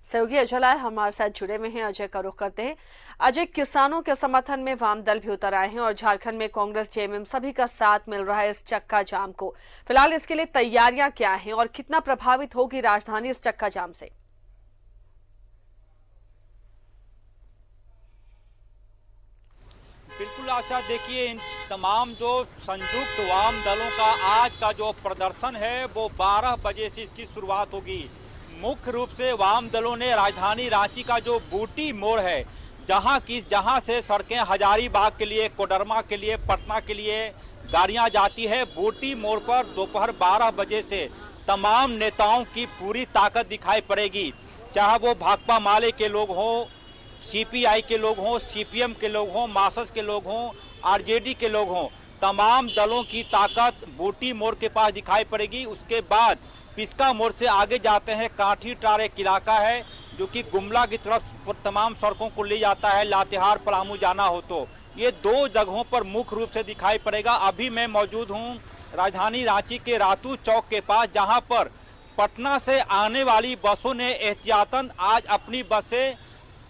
सहयोगी अजय लाल हमारे साथ जुड़े हुए हैं। अजय का रुख करते हैं। अजय, किसानों के समर्थन में वाम दल भी उतर आए हैं और झारखंड में कांग्रेस जेएमएम सभी का साथ मिल रहा है इस चक्का जाम को। फिलहाल इसके लिए तैयारियां क्या हैं और कितना प्रभावित होगी राजधानी इस चक्का जाम से? बिल्कुल आशा, देखिए इन तमाम जो संयुक्त वाम दलों का आज का जो प्रदर्शन है वो 12 बजे से इसकी शुरुआत होगी। मुख्य रूप से वाम दलों ने राजधानी रांची का जो बूटी मोड़ है, जहां से सड़कें हजारीबाग के लिए, कोडरमा के लिए, पटना के लिए गाड़ियां जाती है, बूटी मोड़ पर दोपहर 12 बजे से तमाम नेताओं की पूरी ताकत दिखाई पड़ेगी। चाहे वो भाकपा माले के लोग हों, सीपीआई के लोग हों, सीपीएम के लोग हों, मार्क्सिस्ट के लोग हों, आरजेडी के लोग हों, तमाम दलों की ताकत बूटी मोड़ के पास दिखाई पड़ेगी। उसके बाद पिस्का मोड़ से आगे जाते हैं, काठी टार एक इलाका है जो कि गुमला की तरफ तमाम सड़कों को ले जाता है, लातेहार पलामू जाना हो तो ये दो जगहों पर मुख्य रूप से दिखाई पड़ेगा। अभी मैं मौजूद हूँ राजधानी रांची के रातू चौक के पास, जहाँ पर पटना से आने वाली बसों ने एहतियातन आज अपनी बसें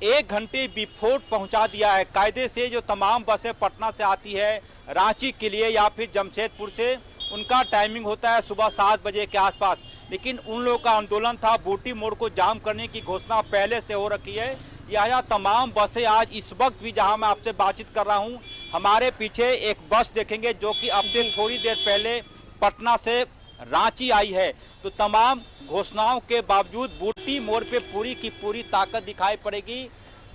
1 घंटे बिफोर पहुंचा दिया है। कायदे से जो तमाम बसें पटना से आती है रांची के लिए या फिर जमशेदपुर से, उनका टाइमिंग होता है सुबह 7 बजे के आसपास। लेकिन उन लोगों का आंदोलन था, बूटी मोड़ को जाम करने की घोषणा पहले से हो रखी है। यह तमाम बसें आज इस वक्त भी, जहां मैं आपसे बातचीत कर रहा हूं, हमारे पीछे एक बस देखेंगे जो कि अब से थोड़ी देर पहले पटना से रांची आई है। तो तमाम घोषणाओं के बावजूद बूटी मोड़ पे पूरी की पूरी ताकत दिखाई पड़ेगी।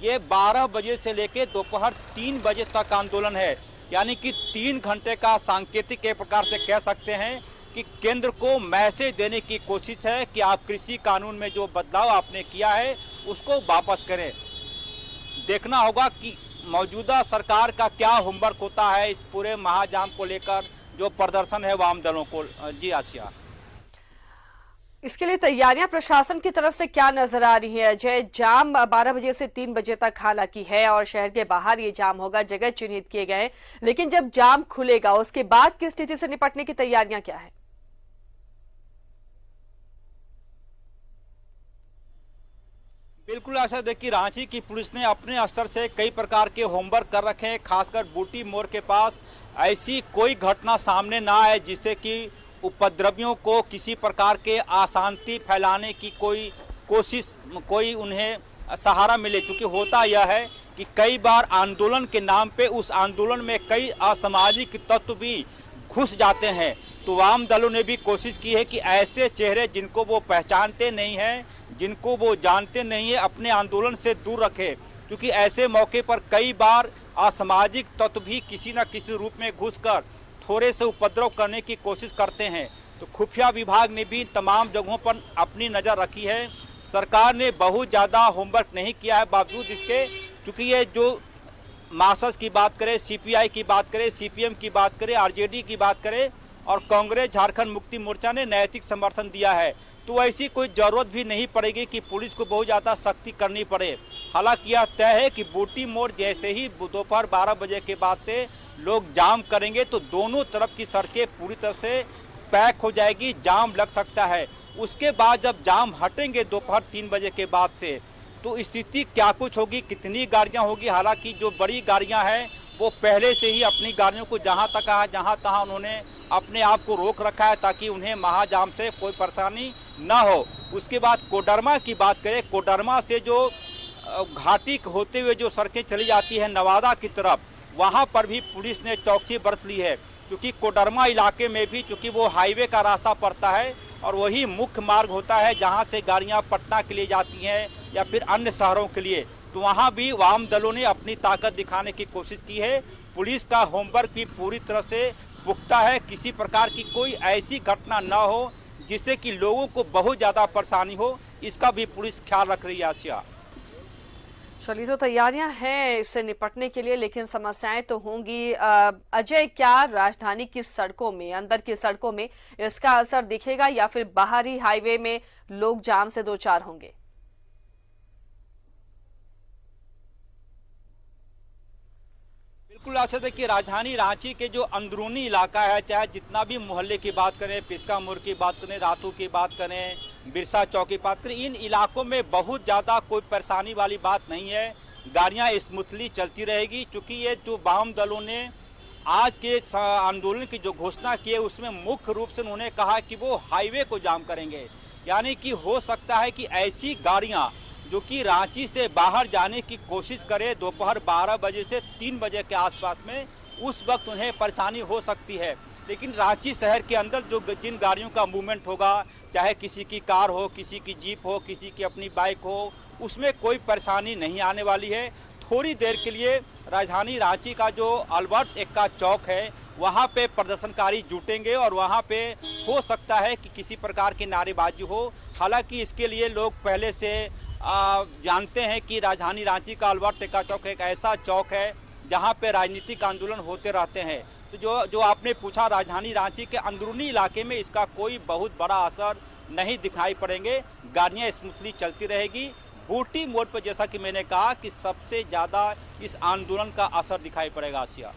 ये 12 बजे से लेकर दोपहर 3 बजे तक आंदोलन है, यानी कि 3 घंटे का सांकेतिक के प्रकार से कह सकते हैं कि केंद्र को मैसेज देने की कोशिश है कि आप कृषि कानून में जो बदलाव आपने किया है उसको वापस करें। देखना होगा कि मौजूदा सरकार का क्या होमवर्क होता है इस पूरे महाजाम को लेकर, जो प्रदर्शन है वाम दलों को। जी आसिया, इसके लिए तैयारियां प्रशासन की तरफ से क्या नजर आ रही है? अजय, जाम 12 बजे से 3 बजे तक हालांकि है और शहर के बाहर ये जाम होगा, जगह चिन्हित किए गए, लेकिन जब जाम खुलेगा उसके बाद की स्थिति से निपटने की तैयारियां क्या है? बिल्कुल ऐसा, देखिए रांची की पुलिस ने अपने स्तर से कई प्रकार के होमवर्क कर रखे हैं। खासकर बूटी मोड़ के पास ऐसी कोई घटना सामने ना आए जिससे कि उपद्रवियों को किसी प्रकार के अशांति फैलाने की कोई कोशिश, कोई उन्हें सहारा मिले। क्योंकि होता यह है कि कई बार आंदोलन के नाम पे उस आंदोलन में कई असामाजिक तत्व भी घुस जाते हैं। तो वाम दलों ने भी कोशिश की है कि ऐसे चेहरे जिनको वो पहचानते नहीं हैं, जिनको वो जानते नहीं है, अपने आंदोलन से दूर रखे। क्योंकि ऐसे मौके पर कई बार असामाजिक तत्व भी किसी न किसी रूप में घुसकर थोड़े से उपद्रव करने की कोशिश करते हैं। तो खुफिया विभाग ने भी तमाम जगहों पर अपनी नज़र रखी है। सरकार ने बहुत ज़्यादा होमवर्क नहीं किया है, बावजूद इसके क्योंकि ये जो मार्क्सिस्ट की बात करें, सीपीआई की बात करें, सीपीएम की बात करें, आरजेडी की बात करें और कांग्रेस झारखंड मुक्ति मोर्चा ने नैतिक समर्थन दिया है। तो ऐसी कोई ज़रूरत भी नहीं पड़ेगी कि पुलिस को बहुत ज़्यादा सख्ती करनी पड़े। हालांकि यह तय है कि बूटी मोड़ जैसे ही दोपहर 12 बजे के बाद से लोग जाम करेंगे तो दोनों तरफ की सड़कें पूरी तरह से पैक हो जाएगी, जाम लग सकता है। उसके बाद जब जाम हटेंगे दोपहर 3 बजे के बाद से, तो स्थिति क्या कुछ होगी, कितनी गाड़ियां होगी। हालांकि जो बड़ी गाड़ियां हैं वो पहले से ही अपनी गाड़ियों को जहां तहां उन्होंने अपने आप को रोक रखा है ताकि उन्हें महाजाम से कोई परेशानी ना हो। उसके बाद कोडरमा की बात करें, कोडरमा से जो घाटी होते हुए जो सड़कें चली जाती हैं नवादा की तरफ, वहां पर भी पुलिस ने चौकसी बरत ली है। क्योंकि कोडरमा इलाके में भी चूँकि वो हाईवे का रास्ता पड़ता है और वही मुख्य मार्ग होता है जहां से गाड़ियां पटना के लिए जाती हैं या फिर अन्य शहरों के लिए, तो वहां भी वाम दलों ने अपनी ताकत दिखाने की कोशिश की है। पुलिस का होमवर्क भी पूरी तरह से पुख्ता है, किसी प्रकार की कोई ऐसी घटना न हो जिससे कि लोगों को बहुत ज़्यादा परेशानी हो, इसका भी पुलिस ख्याल रख रही है। आसिया, चलिए, तो तैयारियां हैं इससे निपटने के लिए, लेकिन समस्याएं तो होंगी। अजय, क्या राजधानी की सड़कों में, अंदर की सड़कों में इसका असर दिखेगा या फिर बाहरी हाईवे में लोग जाम से दो चार होंगे? बिल्कुल ऐसा, देखिए राजधानी रांची के जो अंदरूनी इलाका है, चाहे जितना भी मोहल्ले की बात करें, पिस्का मोड़ की बात करें, रातू की बात करें, बिरसा चौकी पात्र, इन इलाकों में बहुत ज़्यादा कोई परेशानी वाली बात नहीं है। गाड़ियां स्मूथली चलती रहेगी, क्योंकि ये जो वाम दलों ने आज के आंदोलन की जो घोषणा की है उसमें मुख्य रूप से उन्होंने कहा कि वो हाईवे को जाम करेंगे। यानी कि हो सकता है कि ऐसी गाड़ियां जो कि रांची से बाहर जाने की कोशिश करे दोपहर 12 बजे से 3 बजे के आसपास में, उस वक्त उन्हें परेशानी हो सकती है। लेकिन रांची शहर के अंदर जो जिन गाड़ियों का मूवमेंट होगा, चाहे किसी की कार हो, किसी की जीप हो, किसी की अपनी बाइक हो, उसमें कोई परेशानी नहीं आने वाली है। थोड़ी देर के लिए राजधानी रांची का जो अल्बर्ट एक्का चौक है वहाँ पे प्रदर्शनकारी जुटेंगे और वहाँ पे हो सकता है कि किसी प्रकार की नारेबाजी हो। हालांकि इसके लिए लोग पहले से जानते हैं कि राजधानी रांची का अल्बर्ट एक्का चौक एक ऐसा चौक है जहाँ पे राजनीतिक आंदोलन होते रहते हैं। तो जो आपने पूछा, राजधानी रांची के अंदरूनी इलाके में इसका कोई बहुत बड़ा असर नहीं दिखाई पड़ेंगे। गाड़ियाँ स्मूथली चलती रहेगी। बूटी मोड़ पर जैसा कि मैंने कहा कि सबसे ज़्यादा इस आंदोलन का असर दिखाई पड़ेगा। आसिया,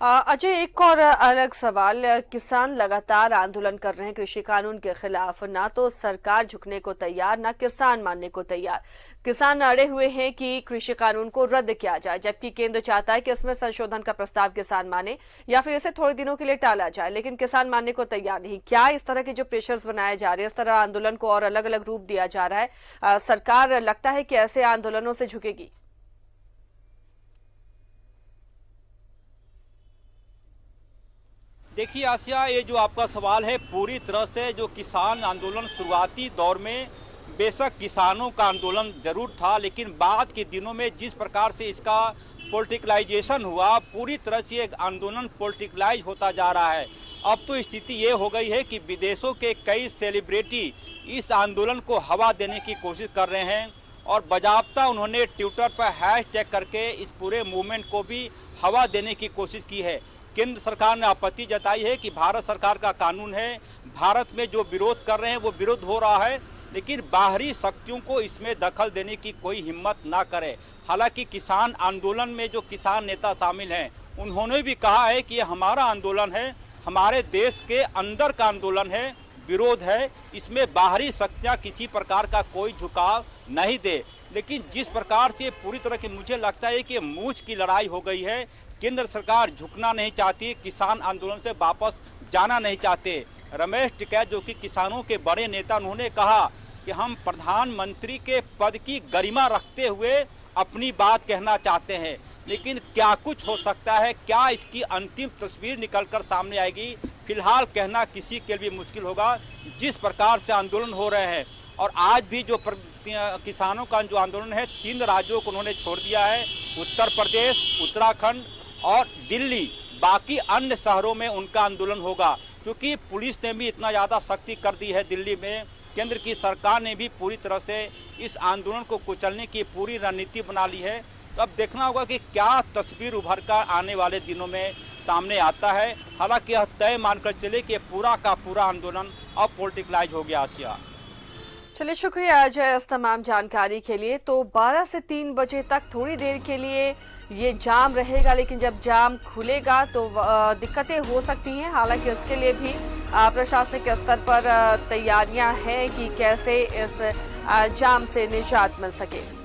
अजय, एक और अलग सवाल, किसान लगातार आंदोलन कर रहे हैं कृषि कानून के खिलाफ। ना तो सरकार झुकने को तैयार, ना किसान मानने को तैयार। किसान अड़े हुए हैं कि कृषि कानून को रद्द किया जाए, जबकि केंद्र चाहता है कि इसमें संशोधन का प्रस्ताव किसान माने या फिर इसे थोड़े दिनों के लिए टाला जाए, लेकिन किसान मानने को तैयार नहीं। क्या इस तरह के जो प्रेशर्स बनाए जा रहे हैं, इस तरह आंदोलन को और अलग अलग रूप दिया जा रहा है, सरकार लगता है कि ऐसे आंदोलनों से झुकेगी? देखिए आसिया, ये जो आपका सवाल है पूरी तरह से जो किसान आंदोलन शुरुआती दौर में बेशक किसानों का आंदोलन जरूर था, लेकिन बाद के दिनों में जिस प्रकार से इसका पॉलिटिकलाइजेशन हुआ, पूरी तरह से एक आंदोलन पॉलिटिकलाइज होता जा रहा है। अब तो स्थिति ये हो गई है कि विदेशों के कई सेलिब्रिटी इस आंदोलन को हवा देने की कोशिश कर रहे हैं और बाजाबता उन्होंने ट्विटर पर हैशटैग करके इस पूरे मूवमेंट को भी हवा देने की कोशिश की है। केंद्र सरकार ने आपत्ति जताई है कि भारत सरकार का कानून है, भारत में जो विरोध कर रहे हैं वो विरोध हो रहा है, लेकिन बाहरी शक्तियों को इसमें दखल देने की कोई हिम्मत ना करे। हालांकि किसान आंदोलन में जो किसान नेता शामिल हैं उन्होंने भी कहा है कि ये हमारा आंदोलन है, हमारे देश के अंदर का आंदोलन है, विरोध है, इसमें बाहरी शक्तियाँ किसी प्रकार का कोई झुकाव नहीं दे। लेकिन जिस प्रकार से पूरी तरह की मुझे लगता है कि मूंछ की लड़ाई हो गई है, केंद्र सरकार झुकना नहीं चाहती, किसान आंदोलन से वापस जाना नहीं चाहते। रमेश टिकैत जो कि किसानों के बड़े नेता, उन्होंने कहा कि हम प्रधानमंत्री के पद की गरिमा रखते हुए अपनी बात कहना चाहते हैं, लेकिन क्या कुछ हो सकता है, क्या इसकी अंतिम तस्वीर निकलकर सामने आएगी, फिलहाल कहना किसी के लिए मुश्किल होगा। जिस प्रकार से आंदोलन हो रहे हैं और आज भी जो किसानों का जो आंदोलन है 3 राज्यों को उन्होंने छोड़ दिया है, उत्तर प्रदेश, उत्तराखंड और दिल्ली, बाकी अन्य शहरों में उनका आंदोलन होगा, क्योंकि पुलिस ने भी इतना ज़्यादा सख्ती कर दी है दिल्ली में। केंद्र की सरकार ने भी पूरी तरह से इस आंदोलन को कुचलने की पूरी रणनीति बना ली है। तो अब देखना होगा कि क्या तस्वीर उभर कर आने वाले दिनों में सामने आता है। हालांकि यह तय मानकर चले कि पूरा का पूरा आंदोलन अब पॉलिटिकलाइज हो गया। आसिया, चलिए, शुक्रिया अजय इस तमाम जानकारी के लिए। तो 12 से 3 बजे तक थोड़ी देर के लिए ये जाम रहेगा, लेकिन जब जाम खुलेगा तो दिक्कतें हो सकती हैं। हालांकि इसके लिए भी प्रशासनिक स्तर पर तैयारियां हैं कि कैसे इस जाम से निजात मिल सके।